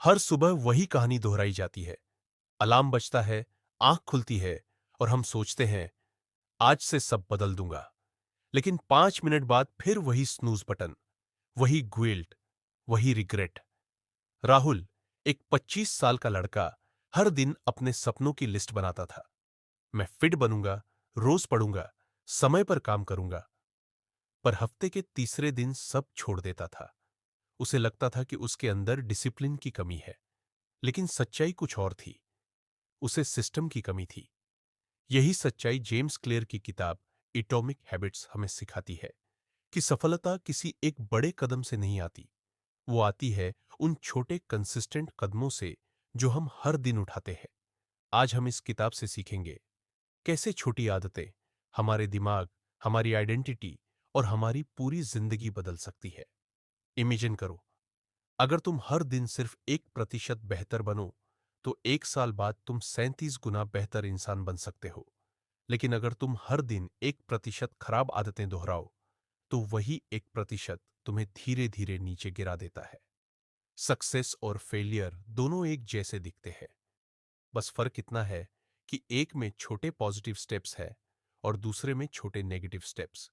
हर सुबह वही कहानी दोहराई जाती है। अलार्म बजता है, आंख खुलती है और हम सोचते हैं, आज से सब बदल दूंगा। लेकिन 5 मिनट बाद फिर वही स्नूज बटन, वही ग्विल्ट, वही रिग्रेट। राहुल, एक 25 साल का लड़का, हर दिन अपने सपनों की लिस्ट बनाता था। मैं फिट बनूंगा, रोज पढ़ूंगा, समय पर काम करूंगा। पर हफ्ते के तीसरे दिन सब छोड़ देता था। उसे लगता था कि उसके अंदर डिसिप्लिन की कमी है, लेकिन सच्चाई कुछ और थी। उसे सिस्टम की कमी थी। यही सच्चाई जेम्स क्लियर की किताब एटॉमिक हैबिट्स हमें सिखाती है कि सफलता किसी एक बड़े कदम से नहीं आती। वो आती है उन छोटे कंसिस्टेंट कदमों से जो हम हर दिन उठाते हैं। आज हम इस किताब से सीखेंगे कैसे छोटी आदतें हमारे दिमाग, हमारी आइडेंटिटी और हमारी पूरी जिंदगी बदल सकती है। इमेजिन करो, अगर तुम हर दिन सिर्फ 1% बेहतर बनो, तो 1 साल बाद तुम 37 गुना बेहतर इंसान बन सकते हो। लेकिन अगर तुम हर दिन 1% खराब आदतें दोहराओ, तो वही 1% तुम्हें धीरे धीरे नीचे गिरा देता है। सक्सेस और फेलियर दोनों एक जैसे दिखते हैं। बस फर्क इतना है कि एक में छोटे पॉजिटिव स्टेप्स है और दूसरे में छोटे नेगेटिव स्टेप्स।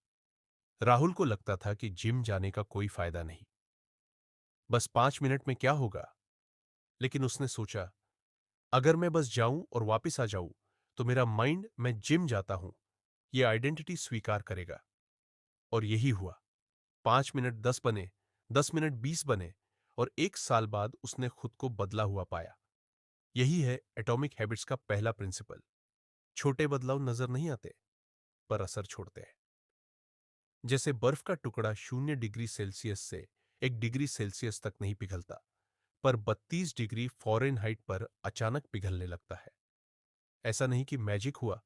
राहुल को लगता था कि जिम जाने का कोई फायदा नहीं, बस 5 मिनट में क्या होगा। लेकिन उसने सोचा, अगर मैं बस जाऊं और वापस आ जाऊं, तो मेरा माइंड मैं जिम जाता हूं ये आइडेंटिटी स्वीकार करेगा। और यही हुआ। 5 मिनट 10 बने, 10 मिनट 20 बने, और 1 साल बाद उसने खुद को बदला हुआ पाया। यही है एटॉमिक हैबिट्स का पहला प्रिंसिपल। छोटे बदलाव नजर नहीं आते, पर असर छोड़ते हैं। जैसे बर्फ का टुकड़ा 0 डिग्री सेल्सियस से 1 डिग्री सेल्सियस तक नहीं पिघलता, पर 32 डिग्री फ़ारेनहाइट पर अचानक पिघलने लगता है। ऐसा नहीं कि मैजिक हुआ,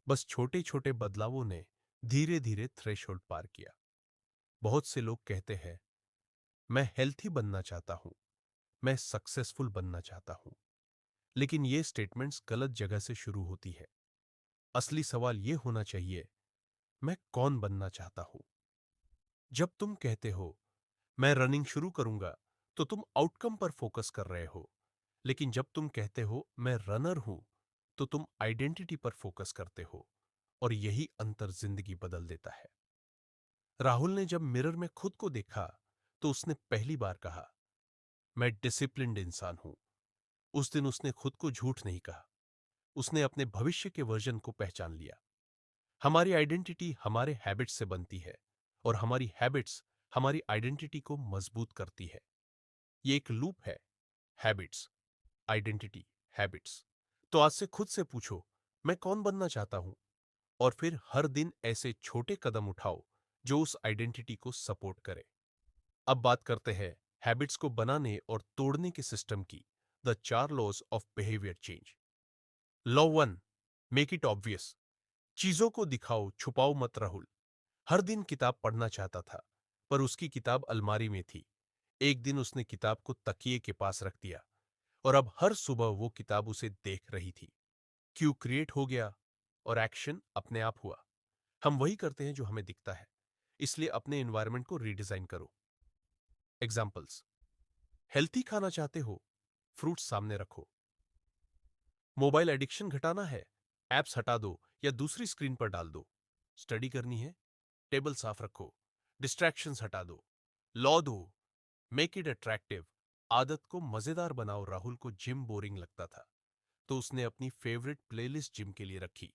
बस छोटे छोटे बदलावों ने धीरे धीरे थ्रेशोल्ड पार किया। बहुत से लोग कहते हैं, मैं हेल्थी बनना चाहता हूं, मैं सक्सेसफुल बनना चाहता हूं। लेकिन ये स्टेटमेंट्स गलत जगह से शुरू होती है। असली सवाल ये होना चाहिए, मैं कौन बनना चाहता हूं। जब तुम कहते हो मैं रनिंग शुरू करूंगा, तो तुम आउटकम पर फोकस कर रहे हो। लेकिन जब तुम कहते हो मैं रनर हूं, तो तुम आइडेंटिटी पर फोकस करते हो। और यही अंतर जिंदगी बदल देता है। राहुल ने जब मिरर में खुद को देखा, तो उसने पहली बार कहा, मैं डिसिप्लिन्ड इंसान हूं। उस दिन उसने खुद को झूठ नहीं कहा, उसने अपने भविष्य के वर्जन को पहचान लिया। हमारी आइडेंटिटी हमारे हैबिट्स से बनती है, और हमारी हैबिट्स हमारी आइडेंटिटी को मजबूत करती है। ये एक लूप है, हैबिट्स, आइडेंटिटी, हैबिट्स। तो आज से खुद से पूछो, मैं कौन बनना चाहता हूं, और फिर हर दिन ऐसे छोटे कदम उठाओ जो उस आइडेंटिटी को सपोर्ट करे। अब बात करते हैं हैबिट्स को बनाने और तोड़ने के सिस्टम की, the 4 laws of behaviour change. Law 1, make it obvious. चीजों को दिखाओ, छुपाओ मत। राहुल हर दिन किताब पढ़ना चाहता था, पर उसकी किताब अलमारी में थी। एक दिन उसने किताब को तकिए के पास रख दिया, और अब हर सुबह वो किताब उसे देख रही थी। क्यू क्रिएट हो गया, और एक्शन अपने आप हुआ। हम वही करते हैं जो हमें दिखता है, इसलिए अपने एनवायरनमेंट को रीडिजाइन करो। एग्जाम्पल्स, हेल्थी खाना चाहते हो, फ्रूट्स सामने रखो। मोबाइल एडिक्शन घटाना है, एप्स हटा दो या दूसरी स्क्रीन पर डाल दो। स्टडी करनी है, टेबल साफ रखो, डिस्ट्रैक्शंस हटा दो। लॉ दो, मेक इट अट्रैक्टिव। आदत को मजेदार बनाओ। राहुल को जिम बोरिंग लगता था, तो उसने अपनी फेवरेट प्लेलिस्ट जिम के लिए रखी।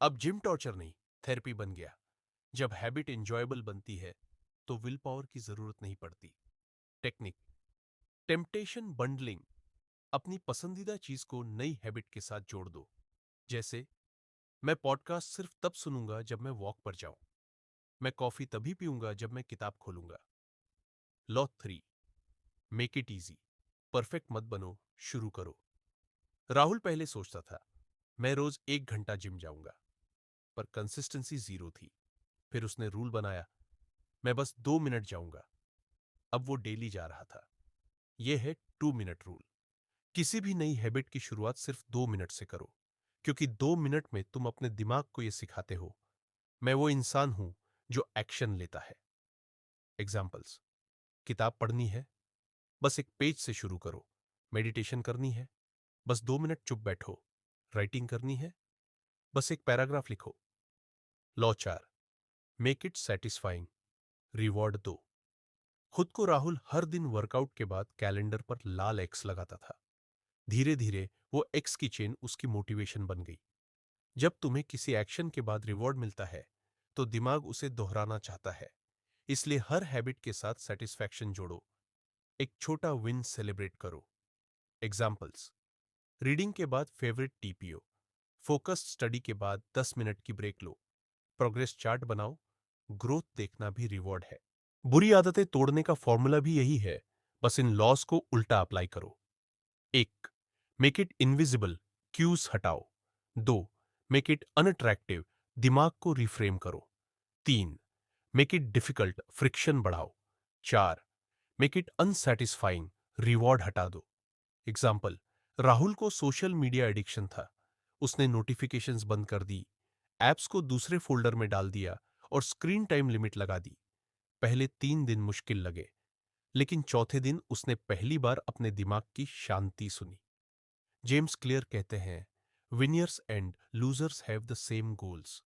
अब जिम टॉर्चर नहीं, थेरेपी बन गया। जब हैबिट एंजॉयबल बनती है, तो विल पावर की जरूरत नहीं पड़ती। Technique, temptation bundling. अपनी पसंदीदा चीज को नई हैबिट के साथ जोड़ दो। जैसे, मैं पॉडकास्ट सिर्फ तब सुनूंगा जब मैं वॉक पर जाऊं। मैं कॉफी तभी पीऊंगा जब मैं किताब खोलूंगा। Law 3, make it easy. Perfect मत बनो, शुरू करो। राहुल पहले सोचता था, मैं रोज 1 घंटा जिम जाऊंगा, पर कंसिस्टेंसी जीरो थी। फिर उसने रूल बनाया, मैं बस 2 मिनट जाऊंगा। अब वो डेली जा रहा था। यह है 2 मिनट रूल। किसी भी नई हैबिट की शुरुआत सिर्फ 2 मिनट से करो, क्योंकि 2 मिनट में तुम अपने दिमाग को यह सिखाते हो, मैं वो इंसान हूं जो एक्शन लेता है। एग्जाम्पल्स, किताब पढ़नी है, बस एक पेज से शुरू करो। मेडिटेशन करनी है, बस 2 मिनट चुप बैठो। राइटिंग करनी है, बस एक पैराग्राफ लिखो। Law 4, make it satisfying, reward दो। खुद को राहुल हर दिन वर्कआउट के बाद कैलेंडर पर लाल एक्स लगाता था। धीरे धीरे वो एक्स की चेन उसकी मोटिवेशन बन गई। जब तुम्हें किसी एक्शन के बाद रिवॉर्ड मिलता है तो दिमाग उसे दोहराना चाहता है, इसलिए हर हैबिट के साथ सेटिस्फैक्शन जोड़ो। एक छोटा विन सेलिब्रेट करो। एग्जाम्पल्स: रीडिंग के बाद फेवरेट टी पियो, फोकस्ड स्टडी के बाद 10 मिनट की ब्रेक लो, प्रोग्रेस चार्ट बनाओ। ग्रोथ देखना भी रिवॉर्ड है। बुरी आदतें तोड़ने का फॉर्मूला भी यही है, बस इन लॉस को उल्टा अप्लाई करो। 1. मेक इट इनविजिबल, क्यूज हटाओ। 2. मेक इट अनअट्रैक्टिव, दिमाग को रिफ्रेम करो। 3. मेक इट डिफिकल्ट, फ्रिक्शन बढ़ाओ। 4. मेक इट अनसेटिस्फाइंग, रिवॉर्ड हटा दो। एग्जाम्पल: राहुल को सोशल मीडिया एडिक्शन था। उसने नोटिफिकेशंस बंद कर दी, एप्स को दूसरे फोल्डर में डाल दिया और स्क्रीन टाइम लिमिट लगा दी। पहले 3 दिन मुश्किल लगे, लेकिन चौथे दिन उसने पहली बार अपने दिमाग की शांति सुनी। जेम्स क्लियर कहते हैं, veneers and losers have the same goals.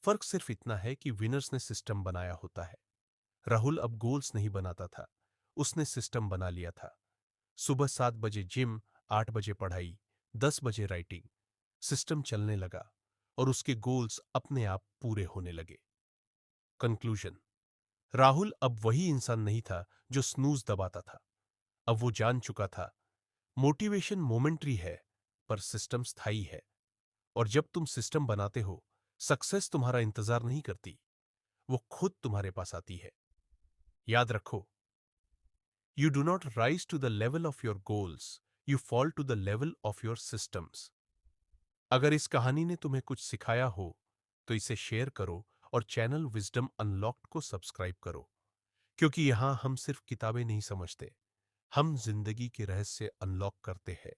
फर्क सिर्फ इतना है कि विनर्स ने सिस्टम बनाया होता है। राहुल अब गोल्स नहीं बनाता था, उसने सिस्टम बना लिया था। सुबह 7 बजे जिम, 8 बजे पढ़ाई, 10 बजे राइटिंग। सिस्टम चलने लगा और उसके गोल्स अपने आप पूरे होने लगे। कंक्लूजन: राहुल अब वही इंसान नहीं था जो स्नूज दबाता था। अब वो जान चुका था, मोटिवेशन मोमेंट्री है पर सिस्टम स्थायी है। और जब तुम सिस्टम बनाते हो, सक्सेस तुम्हारा इंतजार नहीं करती, वो खुद तुम्हारे पास आती है। याद रखो, you do not rise to the level of your goals, you fall to the level of your systems. अगर इस कहानी ने तुम्हें कुछ सिखाया हो तो इसे शेयर करो और चैनल विजडम अनलॉक्ड को सब्सक्राइब करो, क्योंकि यहां हम सिर्फ किताबें नहीं समझते, हम जिंदगी के रहस्य अनलॉक करते हैं।